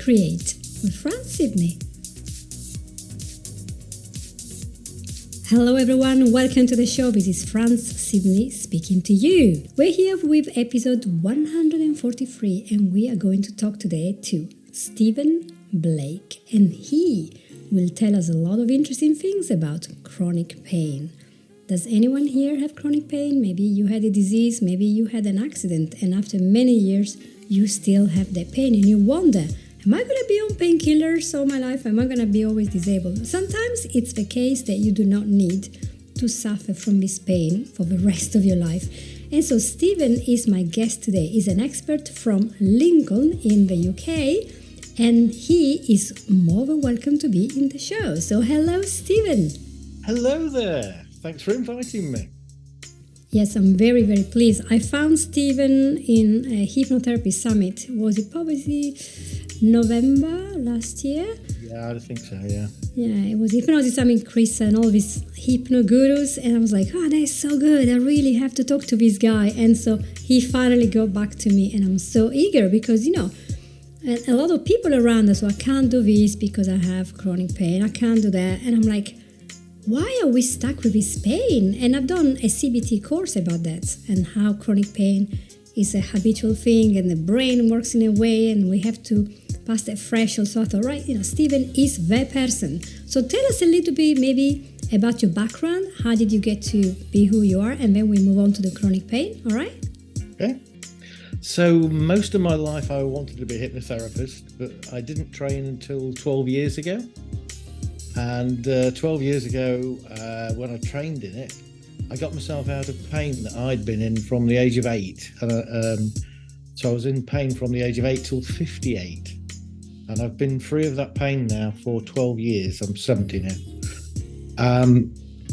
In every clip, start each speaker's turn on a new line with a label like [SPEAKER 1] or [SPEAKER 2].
[SPEAKER 1] Create with Fran Sidney. Hello everyone, welcome to the show. This is Fran Sidney speaking to you. We're here with episode 143 and we are going to talk today to Stephen Blake, and he will tell us a lot of interesting things about chronic pain. Does anyone here have chronic pain? Maybe you had a disease, maybe you had an accident, and after many years you still have that pain and you wonder, am I going to be on painkillers all my life? Am I going to be always disabled? Sometimes it's the case that you do not need to suffer from this pain for the rest of your life. And so Stephen is my guest today. He's an expert from Lincoln in the UK, and he is more than welcome to be in the show. So hello, Stephen.
[SPEAKER 2] Hello there. Thanks for inviting me.
[SPEAKER 1] Yes, I'm very, very pleased. I found Stephen in a hypnotherapy summit. Was it probably November last year?
[SPEAKER 2] Yeah, I think so, yeah.
[SPEAKER 1] Yeah, it was Hypnosis Summit, Chris and all these hypno gurus. And I was like, oh, that's so good. I really have to talk to this guy. And so he finally got back to me. And I'm so eager because, you know, a lot of people around us, so I can't do this because I have chronic pain. I can't do that. And I'm like, why are we stuck with this pain? And I've done a CBT course about that and how chronic pain is a habitual thing and the brain works in a way and we have to pass that threshold. So I thought, right, Stephen is the person. So tell us a little bit maybe about your background. How did you get to be who you are? And then we move on to the chronic pain, all right?
[SPEAKER 2] Okay. So most of my life I wanted to be a hypnotherapist, but I didn't train until 12 years ago. And 12 years ago, when I trained in it, I got myself out of pain that I'd been in from the age of 8. So I was in pain from the age of 8 till 58. And I've been free of that pain now for 12 years. I'm 70 now.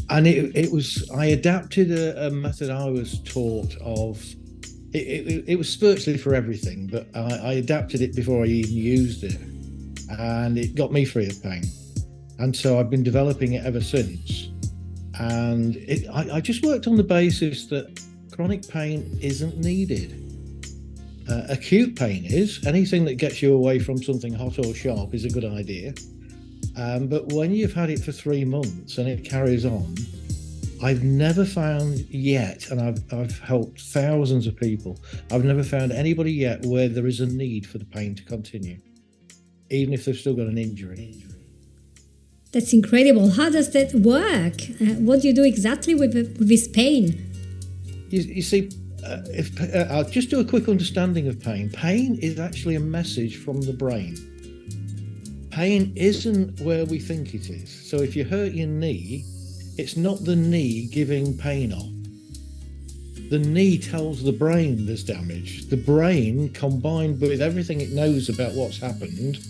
[SPEAKER 2] And it was, I adapted a method I was taught of, it was spiritually for everything, but I adapted it before I even used it. And it got me free of pain. And so I've been developing it ever since. And I just worked on the basis that chronic pain isn't needed. Acute pain is. Anything that gets you away from something hot or sharp is a good idea. But when you've had it for 3 months and it carries on, I've never found yet, and I've helped thousands of people, I've never found anybody yet where there is a need for the pain to continue, even if they've still got an injury.
[SPEAKER 1] That's incredible. How does that work? What do you do exactly with this pain?
[SPEAKER 2] You see, I'll just do a quick understanding of pain. Pain is actually a message from the brain. Pain isn't where we think it is. So if you hurt your knee, it's not the knee giving pain off. The knee tells the brain there's damage. The brain, combined with everything it knows about what's happened,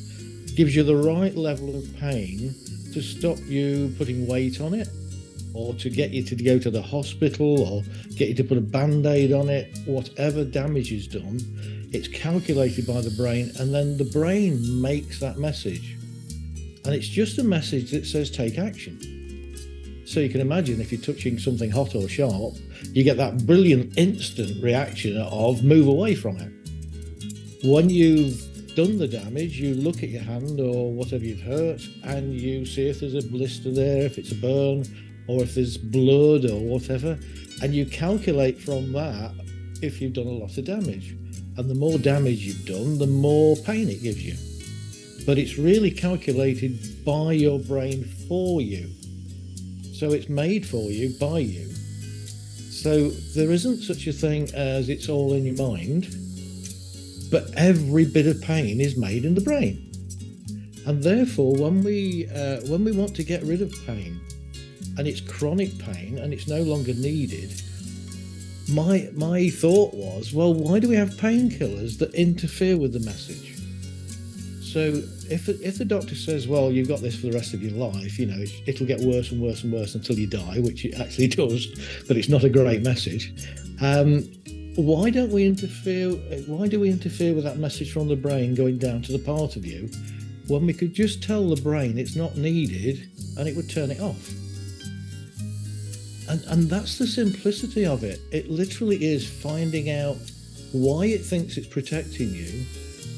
[SPEAKER 2] gives you the right level of pain to stop you putting weight on it, or to get you to go to the hospital, or get you to put a band-aid on it. Whatever damage is done, it's calculated by the brain, and then the brain makes that message. And it's just a message that says take action. So you can imagine if you're touching something hot or sharp, you get that brilliant instant reaction of move away from it. When you've done the damage, you look at your hand or whatever you've hurt and you see if there's a blister there, if it's a burn, or if there's blood or whatever, and you calculate from that if you've done a lot of damage. And the more damage you've done, the more pain it gives you. But it's really calculated by your brain for you. So it's made for you by you. So there isn't such a thing as it's all in your mind. But every bit of pain is made in the brain. And therefore, when we want to get rid of pain, and it's chronic pain and it's no longer needed, my thought was, well, why do we have painkillers that interfere with the message? So if the doctor says, well, you've got this for the rest of your life, it'll get worse and worse and worse until you die, which it actually does, but it's not a great message. Why do we interfere with that message from the brain going down to the part of you when we could just tell the brain it's not needed and it would turn it off? And that's the simplicity of it. It literally is finding out why it thinks it's protecting you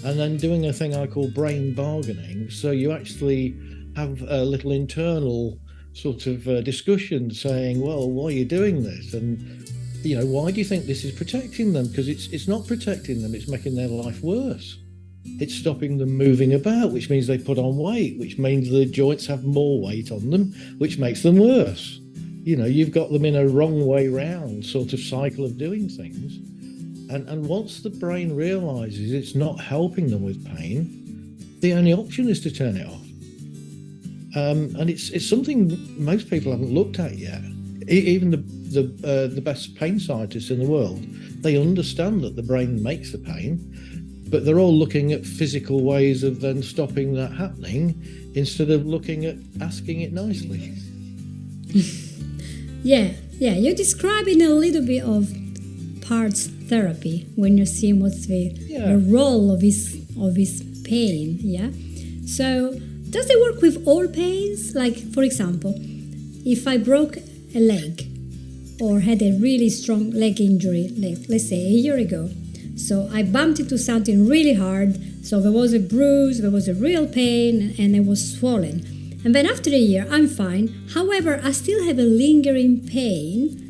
[SPEAKER 2] and then doing a thing I call brain bargaining. So you actually have a little internal sort of discussion saying, well, why are you doing this? And, why do you think this is protecting them? Because it's not protecting them, it's making their life worse. It's stopping them moving about, which means they put on weight, which means the joints have more weight on them, which makes them worse. You've got them in a wrong way round sort of cycle of doing things. And once the brain realizes it's not helping them with pain, the only option is to turn it off. And it's something most people haven't looked at yet. Even the best pain scientists in the world, they understand that the brain makes the pain, but they're all looking at physical ways of then stopping that happening instead of looking at asking it nicely.
[SPEAKER 1] Yeah, you're describing a little bit of parts therapy when you're seeing what's the role of his pain. Yeah. So does it work with all pains? Like, for example, if I broke a leg or had a really strong leg injury, let's say a year ago, so I bumped into something really hard, so there was a bruise, there was a real pain, and it was swollen. And then after a year, I'm fine. However, I still have a lingering pain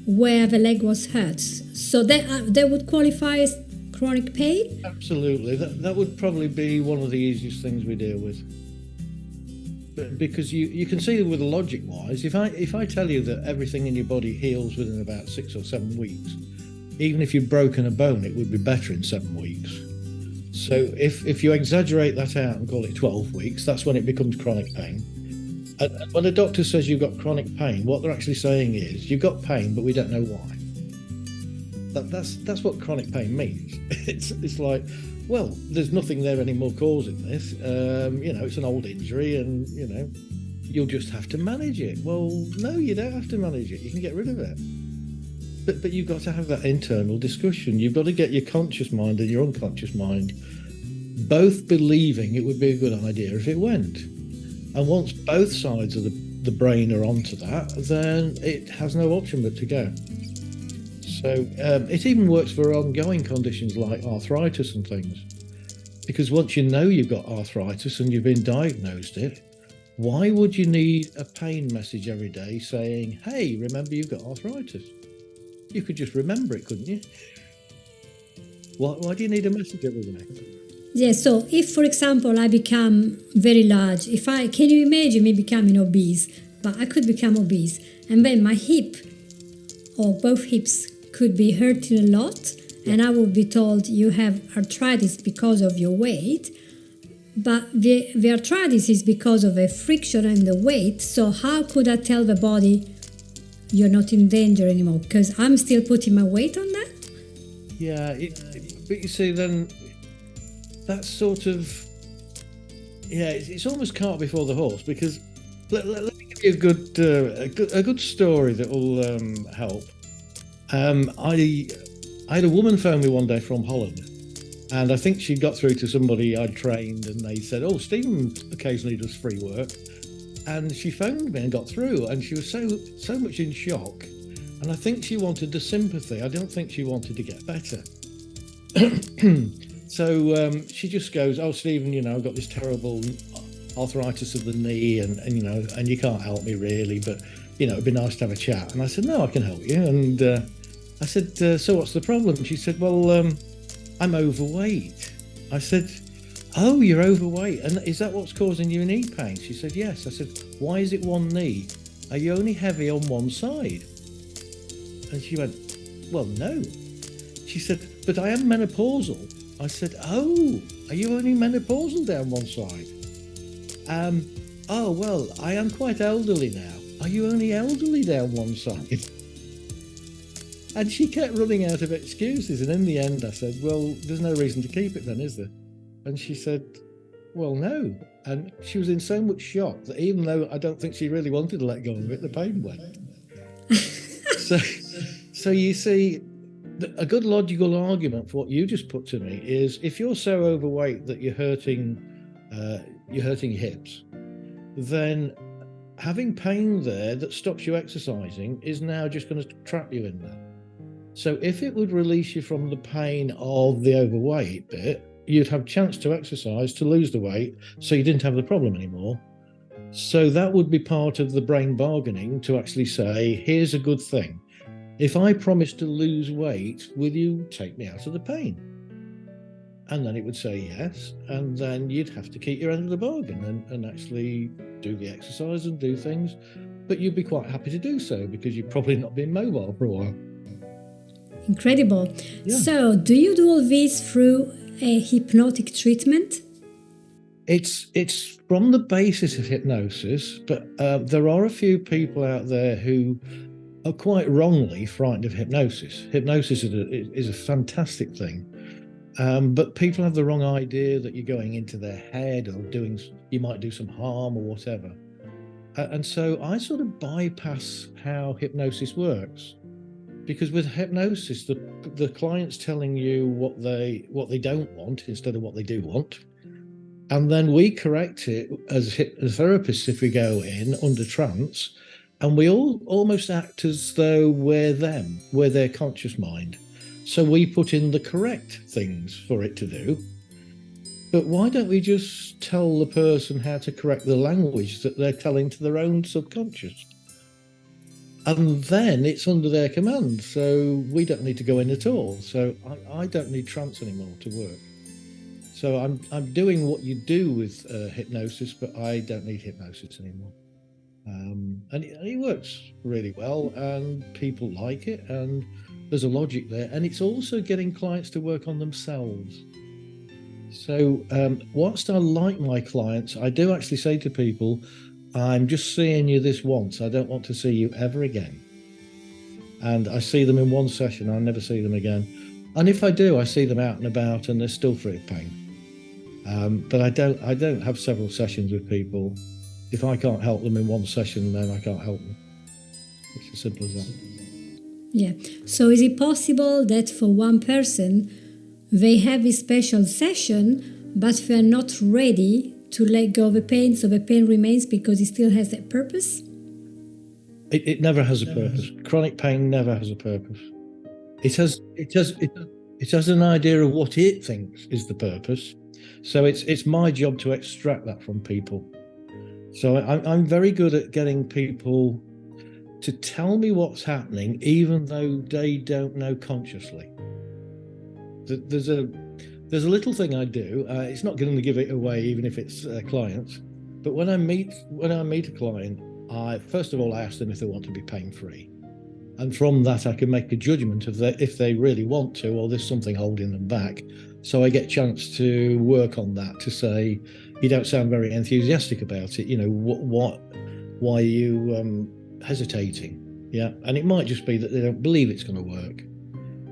[SPEAKER 1] where the leg was hurt. So that would qualify as chronic pain?
[SPEAKER 2] Absolutely. That would probably be one of the easiest things we deal with. Because you can see with the logic wise, if I tell you that everything in your body heals within about 6 or 7 weeks, even if you've broken a bone, it would be better in 7 weeks. So if you exaggerate that out and call it 12 weeks, that's when it becomes chronic pain. And when a doctor says you've got chronic pain, what they're actually saying is you've got pain, but we don't know why. That's what chronic pain means. It's like, well, there's nothing there anymore causing this. It's an old injury, and you'll just have to manage it. Well, no, you don't have to manage it. You can get rid of it. But you've got to have that internal discussion. You've got to get your conscious mind and your unconscious mind both believing it would be a good idea if it went. And once both sides of the brain are onto that, then it has no option but to go. So it even works for ongoing conditions like arthritis and things. Because once you know you've got arthritis and you've been diagnosed it, why would you need a pain message every day saying, hey, remember you've got arthritis? You could just remember it, couldn't you? Why do you need a message every day?
[SPEAKER 1] Yeah, so if, for example, I become very large, can you imagine me becoming obese? But I could become obese, and then my hip or both hips could be hurting a lot, and I would be told you have arthritis because of your weight. But the arthritis is because of a friction and the weight. So how could I tell the body you're not in danger anymore? Because I'm still putting my weight on that?
[SPEAKER 2] Yeah, but you see, then that's sort of, it's almost cart before the horse, because let me give you a good story that will help. I had a woman phone me one day from Holland, and I think she got through to somebody I'd trained, and they said, oh, Stephen occasionally does free work. And she phoned me and got through, and she was so much in shock. And I think she wanted the sympathy. I don't think she wanted to get better. So she just goes, oh, Stephen, I've got this terrible arthritis of the knee, and you can't help me really, but, it'd be nice to have a chat. And I said, no, I can help you. And I said, so what's the problem? She said, well, I'm overweight. I said, oh, you're overweight. And is that what's causing you knee pain? She said, yes. I said, why is it one knee? Are you only heavy on one side? And she went, well, no. She said, but I am menopausal. I said, oh, are you only menopausal down one side? Oh, well, I am quite elderly now. Are you only elderly down one side? And she kept running out of excuses. And in the end, I said, well, there's no reason to keep it then, is there? And she said, well, no. And she was in so much shock that even though I don't think she really wanted to let go of it, the pain went. So you see, a good logical argument for what you just put to me is, if you're so overweight that you're hurting your hips, then having pain there that stops you exercising is now just going to trap you in there. So if it would release you from the pain of the overweight bit, you'd have chance to exercise to lose the weight, so you didn't have the problem anymore. So that would be part of the brain bargaining to actually say, here's a good thing. If I promise to lose weight, will you take me out of the pain? And then it would say yes. And then you'd have to keep your end of the bargain and actually do the exercise and do things. But you'd be quite happy to do so because you've probably not been mobile for a while.
[SPEAKER 1] Incredible.
[SPEAKER 2] Yeah.
[SPEAKER 1] So do you do all this through a hypnotic treatment?
[SPEAKER 2] It's from the basis of hypnosis, but there are a few people out there who are quite wrongly frightened of hypnosis. Hypnosis is a fantastic thing, but people have the wrong idea that you're going into their head or you might do some harm or whatever. And so I sort of bypass how hypnosis works, because with hypnosis, the client's telling you what they don't want instead of what they do want. And then we correct it as therapists if we go in under trance, and we all almost act as though we're their conscious mind. So we put in the correct things for it to do. But why don't we just tell the person how to correct the language that they're telling to their own subconscious? And then it's under their command. So we don't need to go in at all. So I don't need trance anymore to work. So I'm doing what you do with hypnosis, but I don't need hypnosis anymore. And it works really well, and people like it, and there's a logic there. And it's also getting clients to work on themselves. So whilst I like my clients, I do actually say to people, I'm just seeing you this once. I don't want to see you ever again. And I see them in one session. I never see them again. And if I do, I see them out and about, and they're still free of pain. But I don't have several sessions with people. If I can't help them in one session, then I can't help them. It's as simple as that.
[SPEAKER 1] Yeah. So is it possible that for one person, they have a special session, but they're not ready to let go of the pain, so the pain remains because it still has that purpose?
[SPEAKER 2] It never has a purpose. Chronic pain never has a purpose. It has an idea of what it thinks is the purpose. So it's my job to extract that from people. So I'm very good at getting people to tell me what's happening, even though they don't know consciously. There's a little thing I do. It's not going to give it away, even if it's clients. But when I meet a client, first of all I ask them if they want to be pain-free, and from that I can make a judgment of if they really want to, or there's something holding them back. So I get a chance to work on that, to say, you don't sound very enthusiastic about it. You know, why are you hesitating? Yeah, and it might just be that they don't believe it's going to work.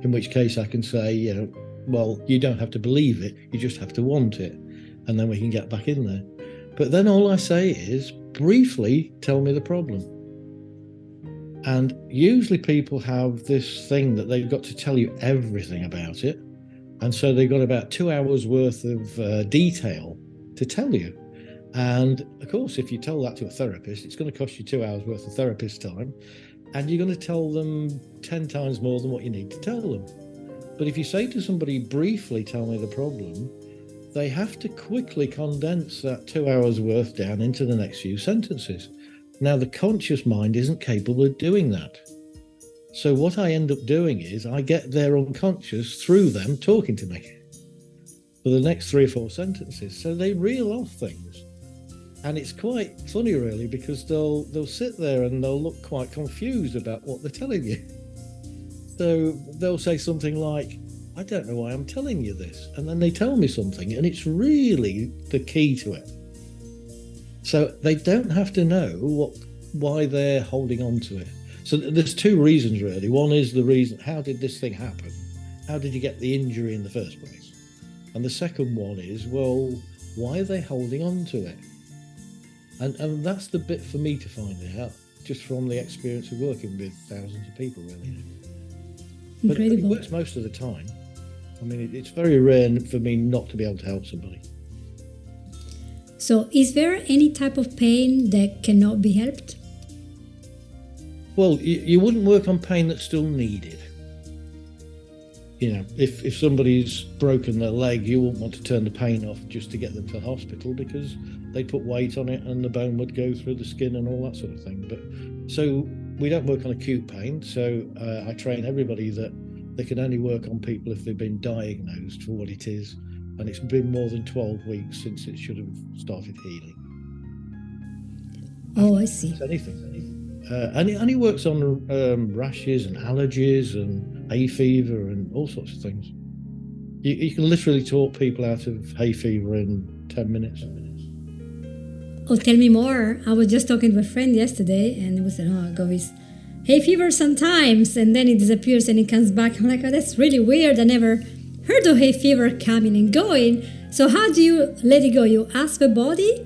[SPEAKER 2] In which case I can say, well, you don't have to believe it, you just have to want it, and then we can get back in there. But then all I say is, briefly tell me the problem. And usually people have this thing that they've got to tell you everything about it. And so they've got about 2 hours worth of detail to tell you. And of course, if you tell that to a therapist, it's going to cost you 2 hours worth of therapist time. And you're going to tell them 10 times more than what you need to tell them. But if you say to somebody, briefly tell me the problem, they have to quickly condense that 2 hours worth down into the next few sentences. Now, the conscious mind isn't capable of doing that. So what I end up doing is I get their unconscious through them talking to me for the next 3 or 4 sentences. So they reel off things. And it's quite funny, really, because they'll sit there and they'll look quite confused about what they're telling you. So they'll say something like, I don't know why I'm telling you this. And then they tell me something, and it's really the key to it. So they don't have to know why they're holding on to it. So there's 2 reasons, really. One is the reason, how did this thing happen? How did you get the injury in the first place? And the second one is, well, why are they holding on to it? And that's the bit for me to find out, just from the experience of working with thousands of people, really. But it works most of the time. I mean, it's very rare for me not to be able to help somebody.
[SPEAKER 1] So is there any type of pain that cannot be helped?
[SPEAKER 2] Well, you wouldn't work on pain that's still needed. If somebody's broken their leg, you wouldn't want to turn the pain off just to get them to the hospital, because they put weight on it and the bone would go through the skin and all that sort of thing. But so we don't work on acute pain. So I train everybody that they can only work on people if they've been diagnosed for what it is, and it's been more than 12 weeks since it should have started healing.
[SPEAKER 1] Oh, I see.
[SPEAKER 2] Anything. And he works on rashes and allergies and hay fever and all sorts of things. You can literally talk people out of hay fever in 10 minutes.
[SPEAKER 1] Oh, tell me more. I was just talking to a friend yesterday, and he was saying, I go with hay fever sometimes, and then it disappears and it comes back. I'm like, oh, that's really weird. I never heard of hay fever coming and going. So how do you let it go? You ask the body?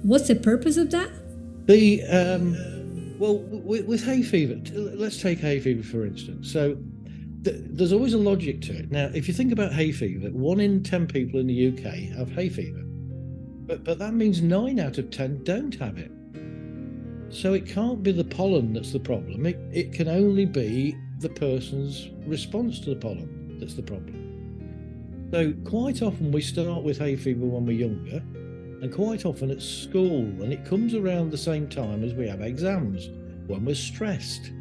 [SPEAKER 1] What's the purpose of that?
[SPEAKER 2] Well, with hay fever, let's take hay fever for instance. So there's always a logic to it. Now, if you think about hay fever, 1 in 10 people in the UK have hay fever, but that means 9 out of 10 don't have it. So it can't be the pollen that's the problem. It can only be the person's response to the pollen that's the problem. So quite often we start with hay fever when we're younger, and quite often at school, and it comes around the same time as we have exams, when we're stressed.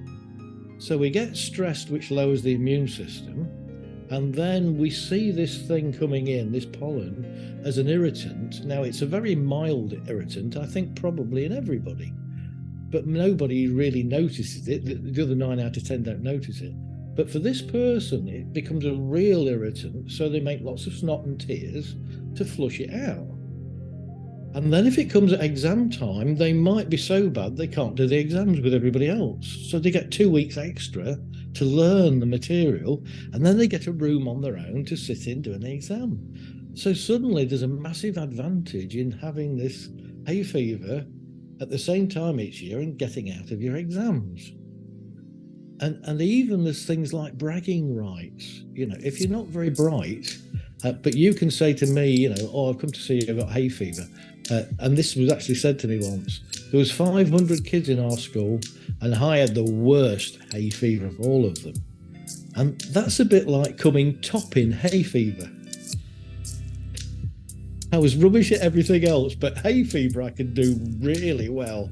[SPEAKER 2] So we get stressed, which lowers the immune system, and then we see this thing coming in, this pollen, as an irritant. Now, it's a very mild irritant, I think probably in everybody, but nobody really notices it. The other 9 out of 10 don't notice it. But for this person, it becomes a real irritant, so they make lots of snot and tears to flush it out. And then if it comes at exam time, they might be so bad they can't do the exams with everybody else. So they get 2 weeks extra to learn the material, and then they get a room on their own to sit in doing the exam. So suddenly there's a massive advantage in having this hay fever at the same time each year and getting out of your exams. And even there's things like bragging rights. If you're not very bright, but you can say to me, oh, I've come to see you, I've got hay fever. And this was actually said to me once. There was 500 kids in our school, and I had the worst hay fever of all of them. And that's a bit like coming top in hay fever. I was rubbish at everything else, but hay fever I could do really well.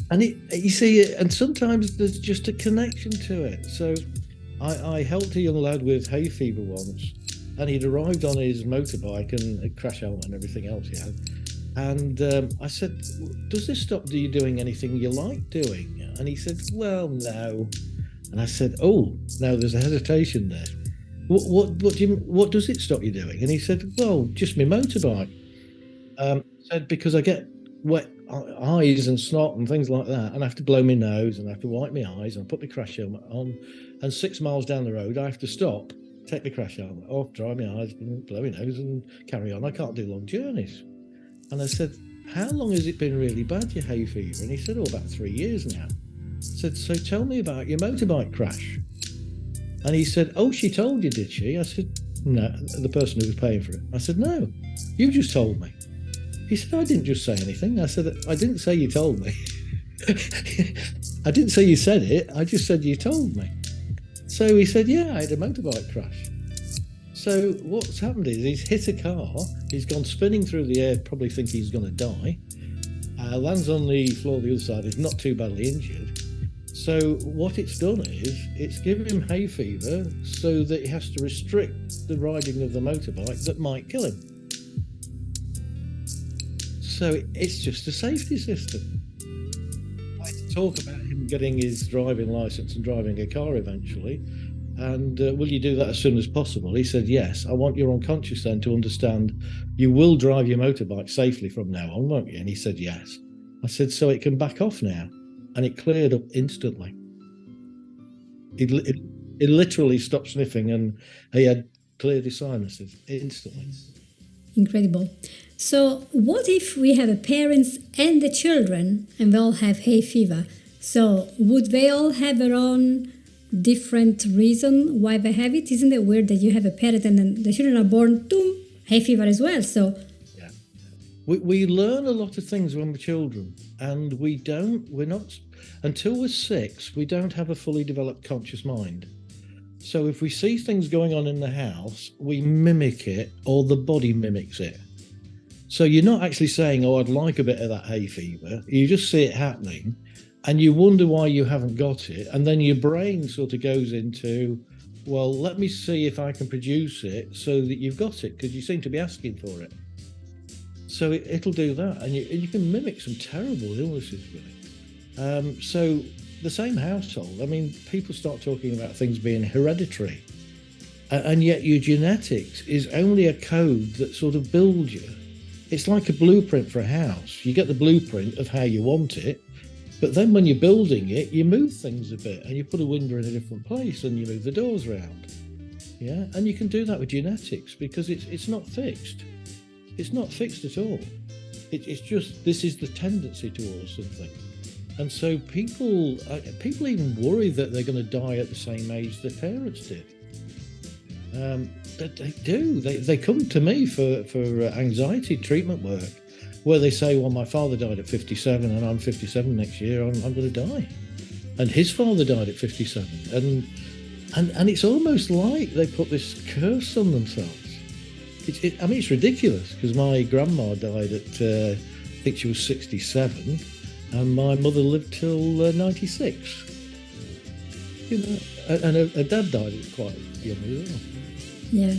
[SPEAKER 2] And you see, and sometimes there's just a connection to it. So I helped a young lad with hay fever once, and he'd arrived on his motorbike and a crash helmet and everything else he had. And I said, does this stop you doing anything you like doing? And he said, well, no. And I said, oh, now there's a hesitation there. What does it stop you doing? And he said, well, just my motorbike. Said, because I get wet eyes and snot and things like that, and I have to blow my nose and I have to wipe my eyes and put my crash helmet on, and 6 miles down the road I have to stop, take my crash helmet off, dry my eyes, blow my nose and carry on. I can't do long journeys. And I said, how long has it been really bad, your hay fever? And he said, oh, about 3 years now. I said, so tell me about your motorbike crash. And he said, oh, she told you, did she? I said, no, the person who was paying for it. I said, no, you just told me. He said, I didn't just say anything. I said, I didn't say you told me. I didn't say you said it. I just said you told me. So he said, yeah, I had a motorbike crash. So what's happened is he's hit a car. He's gone spinning through the air, probably thinking he's going to die. Lands on the floor the other side. He's not too badly injured. So what it's done is it's given him hay fever so that he has to restrict the riding of the motorbike that might kill him. So it's just a safety system. I talk about him getting his driving license and driving a car eventually. And will you do that as soon as possible? He said, yes. I want your unconscious then to understand you will drive your motorbike safely from now on, won't you? And he said, yes. I said, so it can back off now. And it cleared up instantly. It literally stopped sniffing and he had cleared his sinuses instantly.
[SPEAKER 1] Incredible. So what if we have a parents and the children and they all have hay fever? So would they all have their own different reason why they have it? Isn't it weird that you have a parent and then the children are born, boom, hay fever as well? So
[SPEAKER 2] yeah, we learn a lot of things when we're children, and we're not until we're 6. We don't have a fully developed conscious mind. So if we see things going on in the house, we mimic it, or the body mimics it. So you're not actually saying, oh, I'd like a bit of that hay fever. You just see it happening and you wonder why you haven't got it. And then your brain sort of goes into, well, let me see if I can produce it so that you've got it, because you seem to be asking for it. So it'll do that. And you can mimic some terrible illnesses with it. So the same household, I mean, people start talking about things being hereditary. And yet your genetics is only a code that sort of builds you. It's like a blueprint for a house. You get the blueprint of how you want it, but then when you're building it, you move things a bit and you put a window in a different place and you move the doors around. Yeah, and you can do that with genetics because it's not fixed. It's not fixed at all. It's just, this is the tendency towards something. And so people even worry that they're going to die at the same age their parents did. But they do. They come to me for anxiety treatment work, where they say, well, my father died at 57 and I'm 57 next year, I'm going to die. And his father died at 57. And it's almost like they put this curse on themselves. I mean, it's ridiculous, because my grandma died at, I think she was 67, and my mother lived till 96. You know, and her dad died at quite young as well.
[SPEAKER 1] Yeah,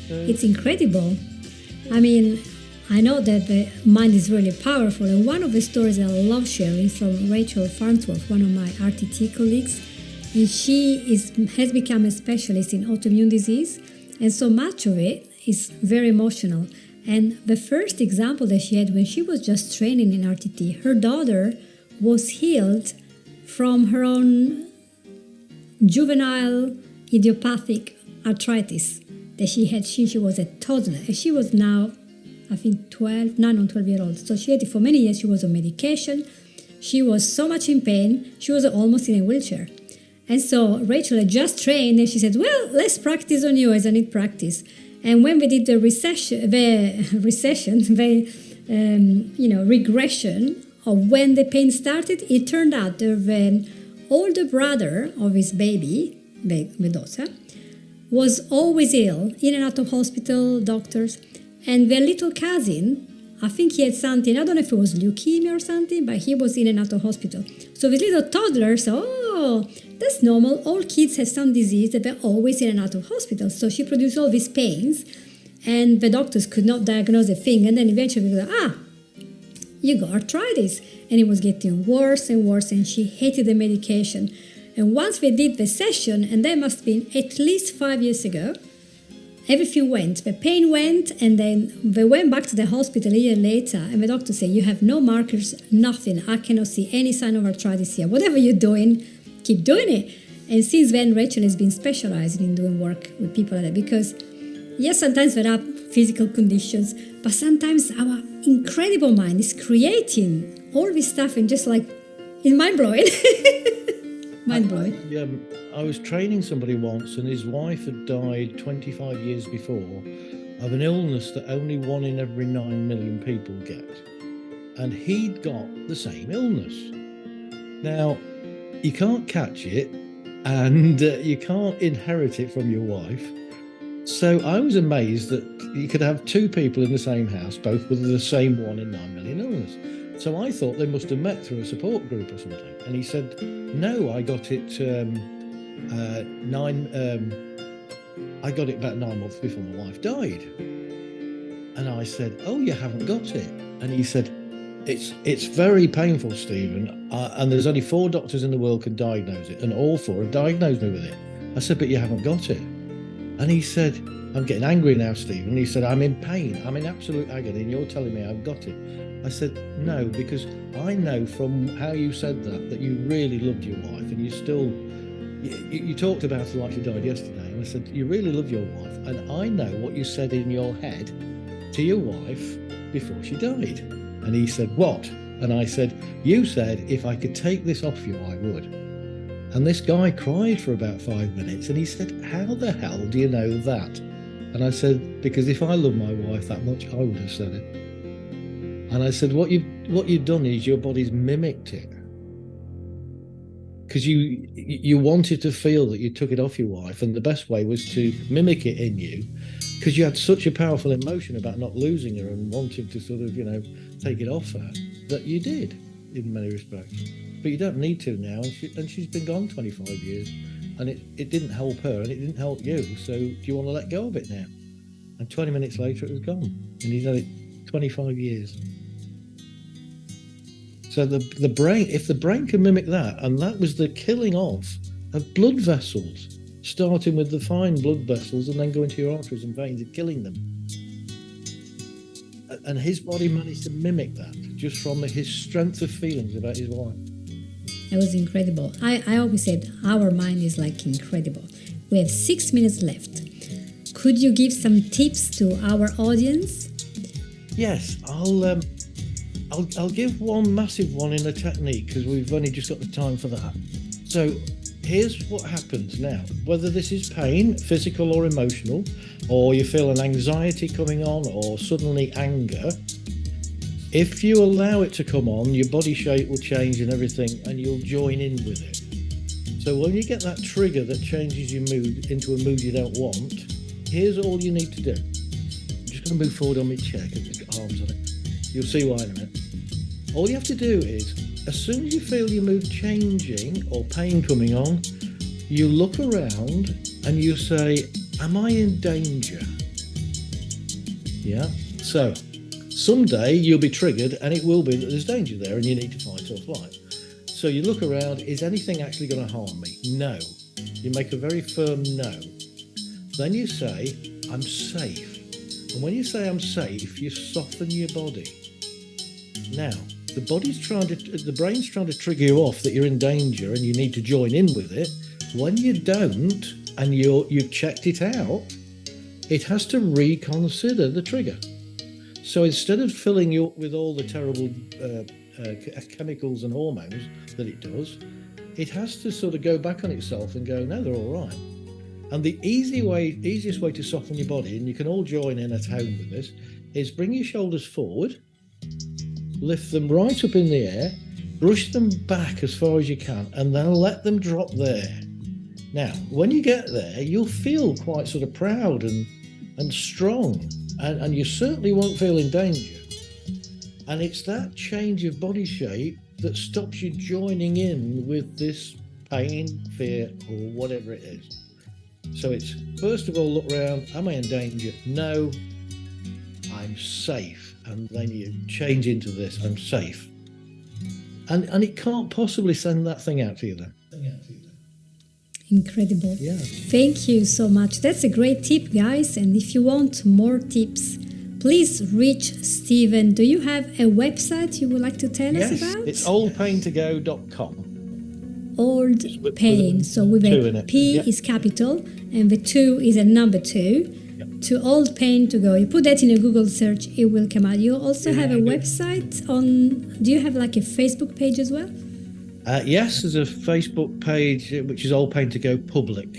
[SPEAKER 1] it's incredible. I mean, I know that the mind is really powerful, and one of the stories I love sharing from Rachel Farnsworth, one of my RTT colleagues, and she has become a specialist in autoimmune disease, and so much of it is very emotional. And the first example that she had when she was just training in RTT, her daughter was healed from her own juvenile idiopathic arthritis that she had since she was a toddler. And she was now, I think, 9 or 12-year-old. So she had it for many years. She was on medication. She was so much in pain. She was almost in a wheelchair. And so Rachel had just trained, and she said, well, let's practice on you as I need practice. And when we did the regression of when the pain started, it turned out that the older brother of his baby, Medosa, was always ill, in and out of hospital, doctors. And their little cousin, I think he had something, I don't know if it was leukemia or something, but he was in and out of hospital. So this little toddler said, oh, that's normal. All kids have some disease that they're always in and out of hospital. So she produced all these pains, and the doctors could not diagnose a thing. And then eventually they go, you got arthritis. And it was getting worse and worse, and she hated the medication. And once we did the session, and that must have been at least 5 years ago, everything went. The pain went, and then they went back to the hospital a year later, and the doctor said, you have no markers, nothing. I cannot see any sign of arthritis here. Whatever you're doing, keep doing it. And since then, Rachel has been specializing in doing work with people like that, because yes, sometimes there are physical conditions, but sometimes our incredible mind is creating all this stuff, and just like, it's mind-blowing. Mind-blowing.
[SPEAKER 2] I was training somebody once, and his wife had died 25 years before of an illness that only 1 in every 9 million people get. And he'd got the same illness. Now, you can't catch it, and you can't inherit it from your wife. So I was amazed that you could have 2 people in the same house, both with the same 1 in 9 million illness. So I thought they must have met through a support group or something. And he said, no, I got it I got it about 9 months before my wife died. And I said, oh, you haven't got it? And he said, it's very painful, Stephen, and there's only 4 doctors in the world can diagnose it, and all 4 have diagnosed me with it. I said, but you haven't got it. And he said, I'm getting angry now, Stephen. He said, I'm in pain. I'm in absolute agony, and you're telling me I've got it. I said, no, because I know from how you said that you really loved your wife, and you talked about it like she died yesterday. And I said, you really love your wife, and I know what you said in your head to your wife before she died. And he said, what? And I said, you said, if I could take this off you, I would. And this guy cried for about 5 minutes, and he said, how the hell do you know that? And I said, because if I loved my wife that much, I would have said it. And I said, what you've done is your body's mimicked it. because you wanted to feel that you took it off your wife, and the best way was to mimic it in you, because you had such a powerful emotion about not losing her and wanting to sort of, take it off her, that you did in many respects. But you don't need to now, and she's been gone 25 years, and it didn't help her and it didn't help you. So do you want to let go of it now? And 20 minutes later, it was gone, and he's had it 25 years. So the brain, if the brain can mimic that, and that was the killing off of blood vessels, starting with the fine blood vessels and then going to your arteries and veins and killing them. And his body managed to mimic that just from his strength of feelings about his wife.
[SPEAKER 1] It was incredible. I always said our mind is like incredible. We have 6 minutes left. Could you give some tips to our audience?
[SPEAKER 2] Yes, I'll give one massive one in a technique, because we've only just got the time for that. So here's what happens now. Whether this is pain, physical or emotional, or you feel an anxiety coming on, or suddenly anger, if you allow it to come on, your body shape will change and everything, and you'll join in with it. So when you get that trigger that changes your mood into a mood you don't want, here's all you need to do. I'm just going to move forward on my chair because it's got arms on it. You'll see why in a minute. All you have to do is, as soon as you feel your mood changing or pain coming on, you look around and you say, am I in danger? Yeah. So someday you'll be triggered and it will be that there's danger there and you need to fight or flight. So you look around, is anything actually going to harm me? No. You make a very firm no. Then you say, I'm safe. And when you say I'm safe, you soften your body. Now, the brain's trying to trigger you off that you're in danger and you need to join in with it. When you don't, and you've checked it out, it has to reconsider the trigger. So instead of filling you up with all the terrible chemicals and hormones that it does, it has to sort of go back on itself and go, no, they're all right. And the easiest way to soften your body, and you can all join in at home with this, is bring your shoulders forward, lift them right up in the air, brush them back as far as you can, and then let them drop there. Now, when you get there, you'll feel quite sort of proud and strong, and you certainly won't feel in danger. And it's that change of body shape that stops you joining in with this pain, fear, or whatever it is. So it's, first of all, look around, am I in danger? No, I'm safe. And then you change into this, I'm safe. And it can't possibly send that thing out to you then.
[SPEAKER 1] Incredible.
[SPEAKER 2] Yeah.
[SPEAKER 1] Thank you so much. That's a great tip, guys. And if you want more tips, please reach Stephen. Do you have a website you would like to tell us about?
[SPEAKER 2] It's oldpaintogo.com.
[SPEAKER 1] Old Pain. So with a P is capital and the 2 is a number 2. To Old Pain to Go. You put that in a Google search, it will come out. You also have a website on. Do you have like a Facebook page as well?
[SPEAKER 2] Yes, there's a Facebook page which is Old Pain to Go public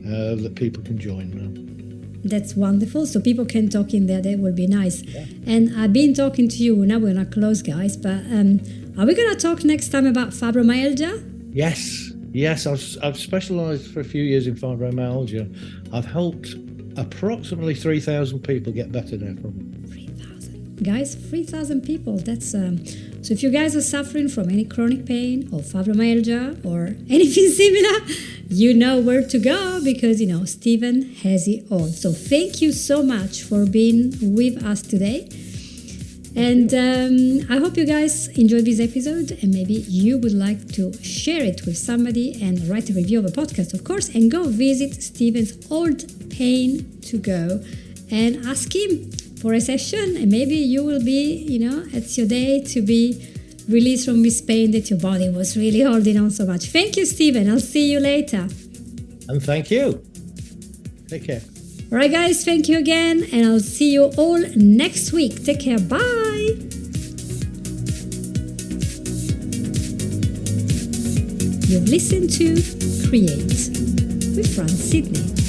[SPEAKER 2] that people can join now.
[SPEAKER 1] That's wonderful. So people can talk in there. That would be nice. Yeah. And I've been talking to you. Now we're not close, guys. But are we gonna talk next time about fibromyalgia?
[SPEAKER 2] Yes. I've specialised for a few years in fibromyalgia. I've helped approximately 3,000 people get better now from it.
[SPEAKER 1] 3,000. Guys, 3,000 people. That's so if you guys are suffering from any chronic pain or fibromyalgia or anything similar, you know where to go because, Stephen has it all. So thank you so much for being with us today. And I hope you guys enjoyed this episode and maybe you would like to share it with somebody and write a review of a podcast, of course, and go visit Stephen's Old Pain to Go and ask him for a session and maybe you will be, it's your day to be released from this pain that your body was really holding on so much. Thank you, Stephen. I'll see you later.
[SPEAKER 2] And thank you. Take care.
[SPEAKER 1] All right, guys, thank you again, and I'll see you all next week. Take care. Bye. You've listened to Create with Franz Sidney.